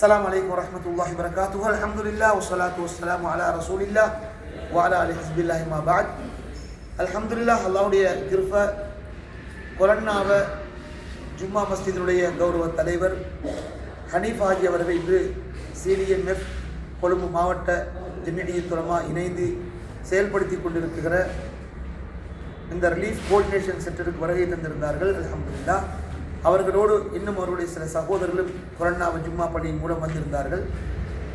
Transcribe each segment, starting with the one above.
السلام عليكم ورحمة الله وبركاته. الحمد لله والصلاة والسلام على رسول الله وعلى آله حزب الله ما بعد. الحمد لله அல்லாஹ்வுடைய கிருபை கொலன்னாவ ஜும்மா மஸ்ஜிதுடைய கௌரவ தலைவர் ஹனீஃப் ஹாஜி அவர்கள் இன்று CDMF கொழும்பு மாவட்ட ஜமியத் உலமா இணைந்து செயல்படுத்தி கொண்டிருக்கிற இந்த ரிலீஃப் கோஆர்டினேஷன் சென்டருக்கு வருகை தந்திருந்தார்கள். அல்ஹம்துலில்லாஹ் அவர்களோடு இன்னும் அவருடைய சில சகோதரர்களும் கொரோனா ஜும்மா பள்ளியின் மூலம் வந்திருந்தார்கள்.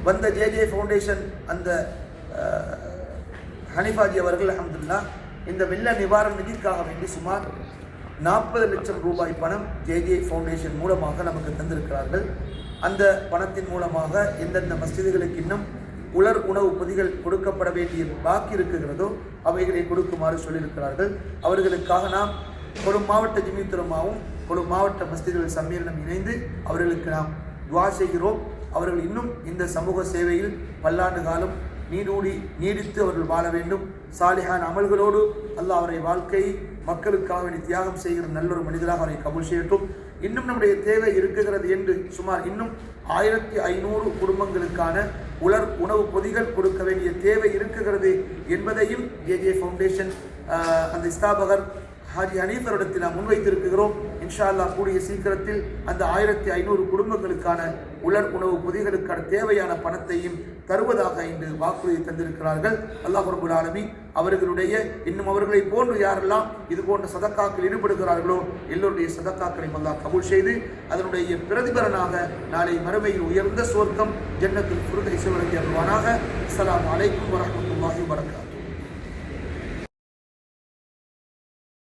வந்த JJ ஃபவுண்டேஷன் அந்த ஹனீஃபாஜி அவர்கள் அல்ஹம்துலில்லாஹ் இந்த வெள்ள நிவாரண நிதிக்காக வேண்டி சுமார் 40 லட்சம் ரூபாய் பணம் JJ ஃபவுண்டேஷன் மூலமாக நமக்கு தந்திருக்கிறார்கள். அந்த பணத்தின் மூலமாக எந்தெந்த மஸ்ஜிதுகளுக்கு இன்னும் உலர் உணவு பொதிகள் கொடுக்கப்பட வேண்டிய பாக்கி இருக்குகிறதோ அவைகளை கொடுக்குமாறு சொல்லியிருக்கிறார்கள். அவர்களுக்காக நாம் கொழும்பு மாவட்ட ஜமியத் உலமாவும் கொழும்பு மாவட்ட மஸ்ஜிதுகள் சம்மேளனம் இணைந்து அவர்களுக்கு நாம் துஆ செய்கிறோம். அவர்கள் இன்னும் இந்த சமூக சேவையில் பல்லாண்டு காலம் நீடித்து அவர்கள் வாழ வேண்டும். சாலிஹான அமல்களோடு அல்லாஹ் அவரை வாழ்க்கையை மக்களுக்காக வேண்டி தியாகம் செய்கிற நல்லொரு மனிதராக அவரை கபூல் செய்யட்டும். இன்னும் நம்முடைய தேவை இருக்குகிறது என்று சுமார் இன்னும் 1500 குடும்பங்களுக்கான உலர் உணவு பொதிகள் கொடுக்க வேண்டிய தேவை இருக்குகிறது என்பதையும் JJ ஃபவுண்டேஷன் அந்த ஸ்தாபகர் ஹாஜி ஹனீஃபரிடத்தில் நாம் முன்வைத்திருக்கிறோம். இன்ஷா அல்லாஹ் கூடிய சீக்கிரத்தில் அந்த 1500 குடும்பங்களுக்கான உலர் உணவு பொதிகளுக்கான தேவையான பணத்தையும் தருவதாக இன்று வாக்குறுதி தந்திருக்கிறார்கள். அல்லாஹ் ரப்பல் ஆலமீன் அவர்களுடைய இன்னும் அவர்களை போன்று யாரெல்லாம் இது போன்ற சதக்காக்கள் ஈடுபடுகிறார்களோ எல்லோருடைய சதக்காக்களையும் அல்லாஹ் கபூல் செய்து அதனுடைய பிரதிபலனாக நாளை மறுமையில் உயர்ந்த சுவர்க்கம் ஜன்னத்துல் ஃபிர்தௌஸ் வழங்கி அருள்வானாக. அஸ்ஸலாமு அலைக்கும் வரஹ்மத்துல்லாஹி வபரகாத்துஹு.